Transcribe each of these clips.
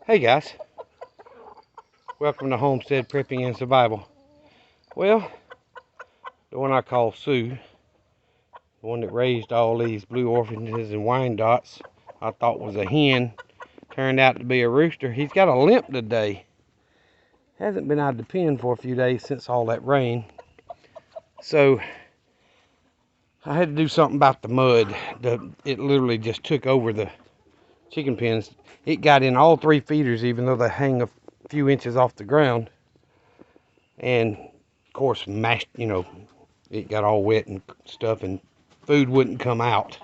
Hey guys, welcome to Homestead Prepping and Survival. Well, the one I call Sue, the one that raised all these blue orphanges and Wyandottes, I thought was a hen, turned out to be a rooster. He's got a limp today. Hasn't been out of the pen for a few days since all that rain. So I had to do something about the mud. It literally just took over the chicken pens. It got in all three feeders, even though they hang a few inches off the ground. And of course, mashed, it got all wet and stuff, and food wouldn't come out.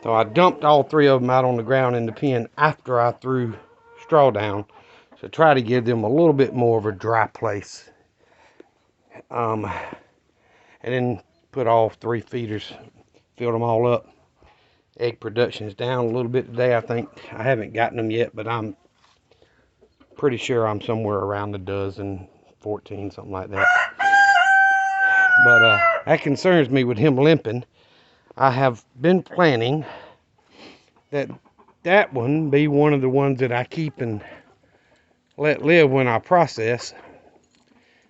So I dumped all three of them out on the ground in the pen after I threw straw down to try to give them a little bit more of a dry place. And then put all three feeders, filled them all up. Egg production is down a little bit today. I think I haven't gotten them yet, but I'm pretty sure I'm somewhere around a dozen, 14, something like that. But that concerns me with him limping. I have been planning that one be one of the ones that I keep and let live when I process.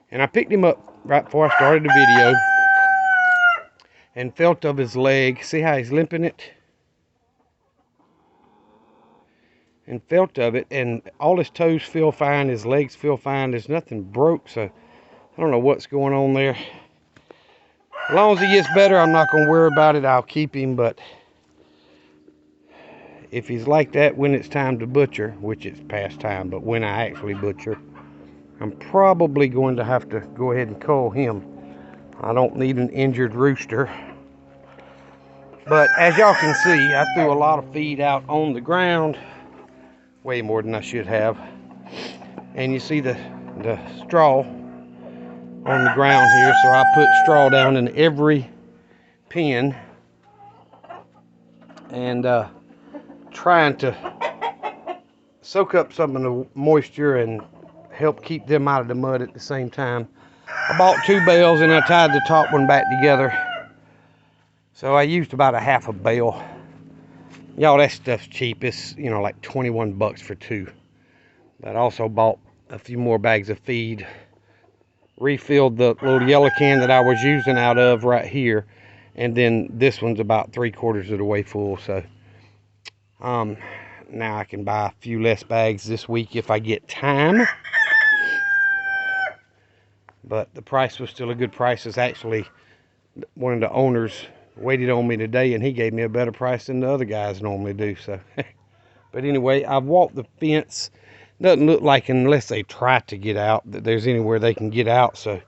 And I picked him up right before I started the video and felt of his leg. See how he's limping it? And felt of it, and all his toes feel fine, his legs feel fine. There's nothing broke, so I don't know what's going on there. As long as he gets better, I'm not going to worry about it. I'll keep him, but if he's like that when it's time to butcher, which it's past time, but when I actually butcher, I'm probably going to have to go ahead and cull him. I don't need an injured rooster. But as y'all can see, I threw a lot of feed out on the ground, way more than I should have. And you see the straw on the ground here, so I put straw down in every pen and trying to soak up some of the moisture and help keep them out of the mud at the same time. I bought 2 bales and I tied the top one back together, so I used about a half a bale. Y'all, that stuff's cheap. It's like 21 bucks for 2. But I also bought a few more bags of feed, refilled the little yellow can that I was using out of right here, and then this one's about 3/4 of the way full. So now I can buy a few less bags this week if I get time. But the price was still a good price. It's actually one of the owners waited on me today, and he gave me a better price than the other guys normally do. So but anyway, I've walked the fence. Doesn't look like, unless they try to get out, that there's anywhere they can get out. So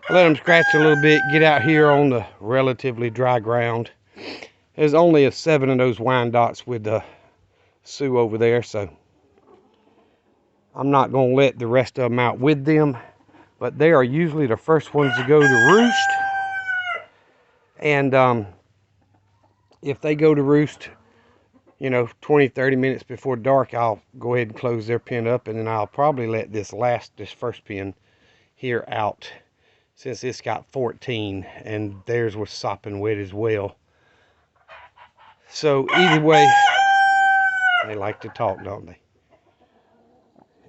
I let them scratch a little bit, get out here on the relatively dry ground. There's only 7 of those Wyandottes with the Sue over there, so I'm not going to let the rest of them out with them. But they are usually the first ones to go to roost. And if they go to roost, 20-30 minutes before dark, I'll go ahead and close their pen up, and then I'll probably let this first pen here out, since it's got 14 and theirs was sopping wet as well. So either way, they like to talk, don't they?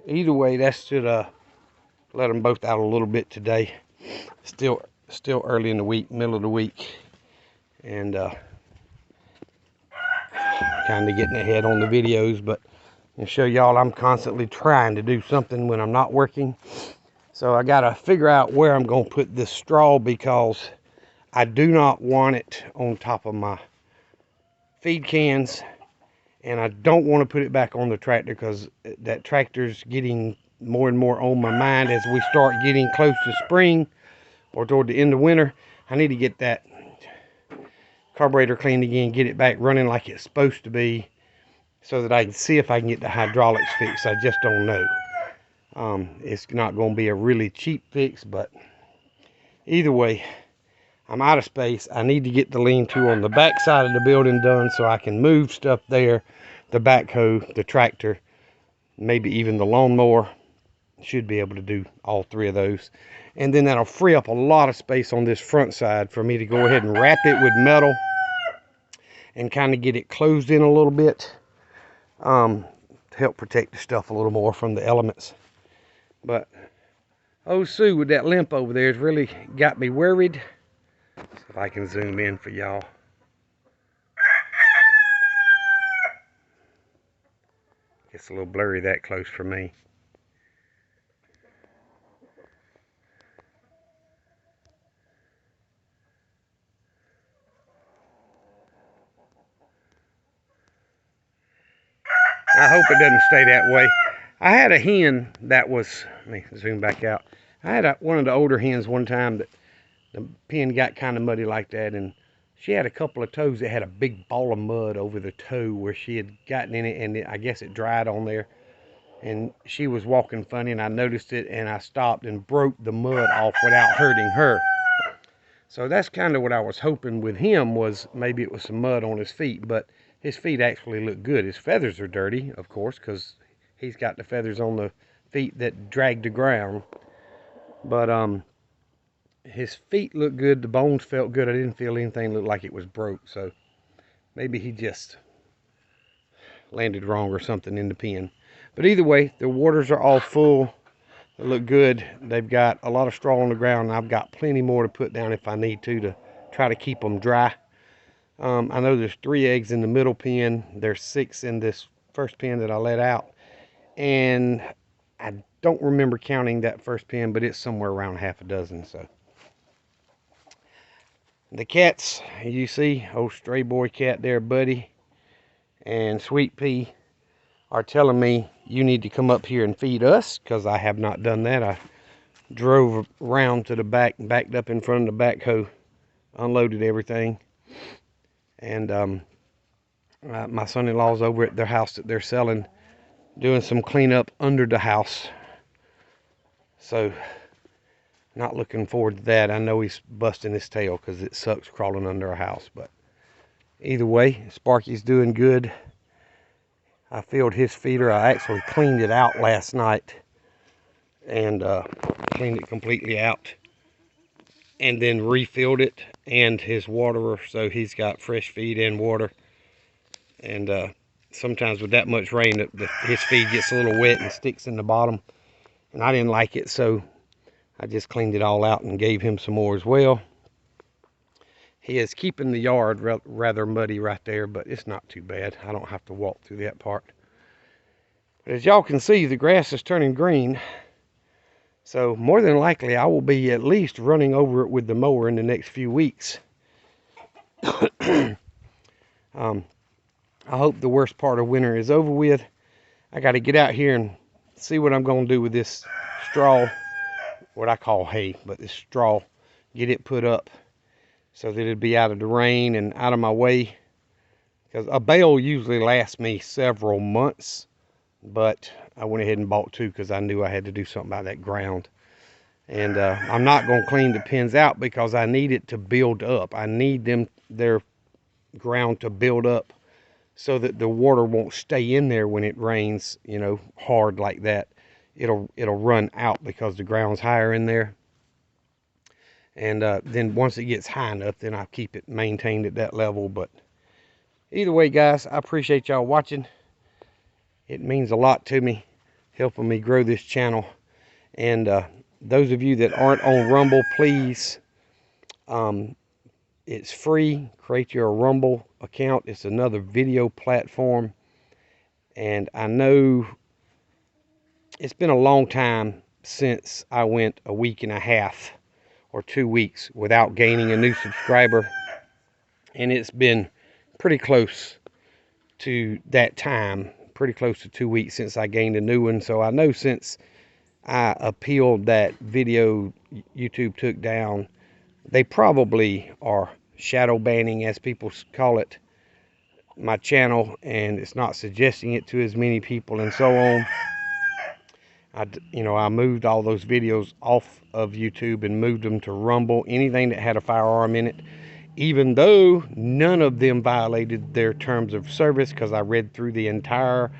Either way, that should let them both out a little bit today. Still early in the week, middle of the week, and kind of getting ahead on the videos, but I'll show y'all I'm constantly trying to do something when I'm not working. So I got to figure out where I'm going to put this straw, because I do not want it on top of my feed cans, and I don't want to put it back on the tractor, because that tractor's getting more and more on my mind as we start getting close to spring or toward the end of winter. I need to get that carburetor cleaned again, get it back running like it's supposed to be, so that I can see if I can get the hydraulics fixed. I just don't know. It's not going to be a really cheap fix, but either way, I'm out of space. I need to get the lean-to on the back side of the building done so I can move stuff there, the backhoe, the tractor, maybe even the lawnmower. Should be able to do all 3 of those. And then that'll free up a lot of space on this front side for me to go ahead and wrap it with metal and kind of get it closed in a little bit, to to help protect the stuff a little more from the elements. But old Sue with that limp over there has really got me worried. See if I can zoom in for y'all. It's a little blurry that close for me. I hope it doesn't stay that way. I had a hen that was, let me zoom back out. I had one of the older hens one time that the pen got kind of muddy like that, and she had a couple of toes that had a big ball of mud over the toe where she had gotten in it, and I guess it dried on there. And she was walking funny, and I noticed it, and I stopped and broke the mud off without hurting her. So that's kind of what I was hoping with him, was maybe it was some mud on his feet, but his feet actually look good. His feathers are dirty, of course, because he's got the feathers on the feet that drag the ground. But his feet look good. The bones felt good. I didn't feel anything look like it was broke. So maybe he just landed wrong or something in the pen. But either way, the waters are all full. They look good. They've got a lot of straw on the ground, and I've got plenty more to put down if I need to try to keep them dry. I know there's 3 eggs in the middle pen. There's 6 in this first pen that I let out. And I don't remember counting that first pen, but it's somewhere around half a dozen. So the cats, you see, old stray boy cat there, Buddy, and Sweet Pea, are telling me you need to come up here and feed us, because I have not done that. I drove around to the back, backed up in front of the backhoe, unloaded everything. And my son-in-law's over at their house that they're selling, doing some cleanup under the house. So, not looking forward to that. I know he's busting his tail because it sucks crawling under a house. But either way, Sparky's doing good. I filled his feeder. I actually cleaned it out last night and cleaned it completely out, and then refilled it, and his waterer, so he's got fresh feed and water. And sometimes with that much rain, his feed gets a little wet and sticks in the bottom, and I didn't like it, so I just cleaned it all out and gave him some more as well. He is keeping the yard rather muddy right there, but it's not too bad. I don't have to walk through that part. But as y'all can see, the grass is turning green. So more than likely, I will be at least running over it with the mower in the next few weeks. I hope the worst part of winter is over with. I got to get out here and see what I'm going to do with this straw, what I call hay, but this straw, get it put up so that it'd be out of the rain and out of my way. Because a bale usually lasts me several months, but I went ahead and bought 2 because I knew I had to do something about that ground. And I'm not going to clean the pens out because I need it to build up. I need their ground to build up so that the water won't stay in there when it rains, you know, hard like that. It'll run out because the ground's higher in there. And then once it gets high enough, then I'll keep it maintained at that level. But either way, guys, I appreciate y'all watching. It means a lot to me, helping me grow this channel. And those of you that aren't on Rumble, please, it's free. Create your Rumble account. It's another video platform. And I know it's been a long time since I went a week and a half or 2 weeks without gaining a new subscriber. And it's been pretty close to that time. Pretty close to 2 weeks since I gained a new one. So I know since I appealed that video YouTube took down, they probably are shadow banning, as people call it, my channel, and it's not suggesting it to as many people and so on. I moved all those videos off of YouTube and moved them to Rumble. Anything that had a firearm in it, even though none of them violated their terms of service, because I read through the entire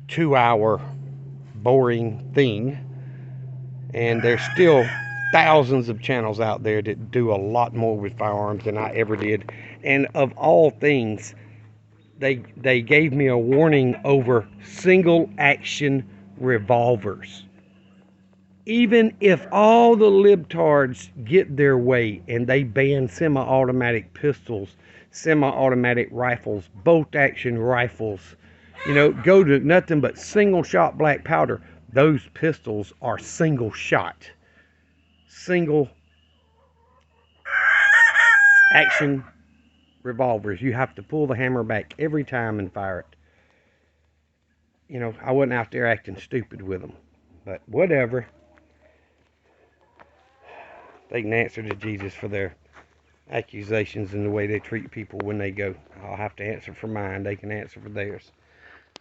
2-hour boring thing, and there's still thousands of channels out there that do a lot more with firearms than I ever did. And of all things, they gave me a warning over single action revolvers. Even if all the libtards get their way and they ban semi-automatic pistols, semi-automatic rifles, bolt-action rifles, you know, go to nothing but single-shot black powder, those pistols are single-shot, single-action revolvers. You have to pull the hammer back every time and fire it. You know, I wasn't out there acting stupid with them, but whatever. They can answer to Jesus for their accusations and the way they treat people when they go. I'll have to answer for mine. They can answer for theirs.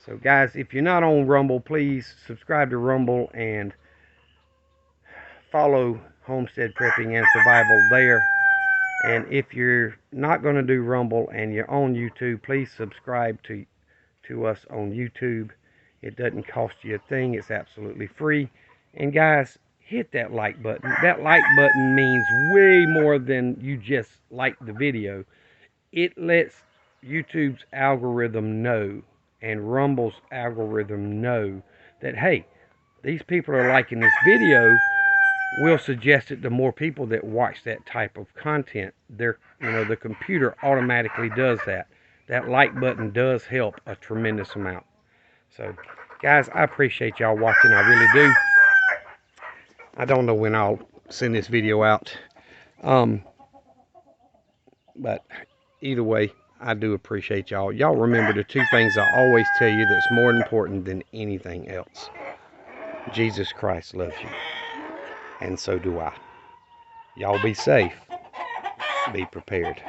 So, guys, if you're not on Rumble, please subscribe to Rumble and follow Homestead Prepping and Survival there. And if you're not going to do Rumble and you're on YouTube, please subscribe to us on YouTube. It doesn't cost you a thing. It's absolutely free. And, guys, hit that like button. That like button means way more than you just like the video. It lets YouTube's algorithm know and Rumble's algorithm know that, hey, these people are liking this video. We'll suggest it to more people that watch that type of content. You know, the computer automatically does that. That like button does help a tremendous amount. So, guys, I appreciate y'all watching. I really do. I don't know when I'll send this video out. But either way, I do appreciate y'all. Y'all remember the two things I always tell you that's more important than anything else. Jesus Christ loves you. And so do I. Y'all be safe. Be prepared.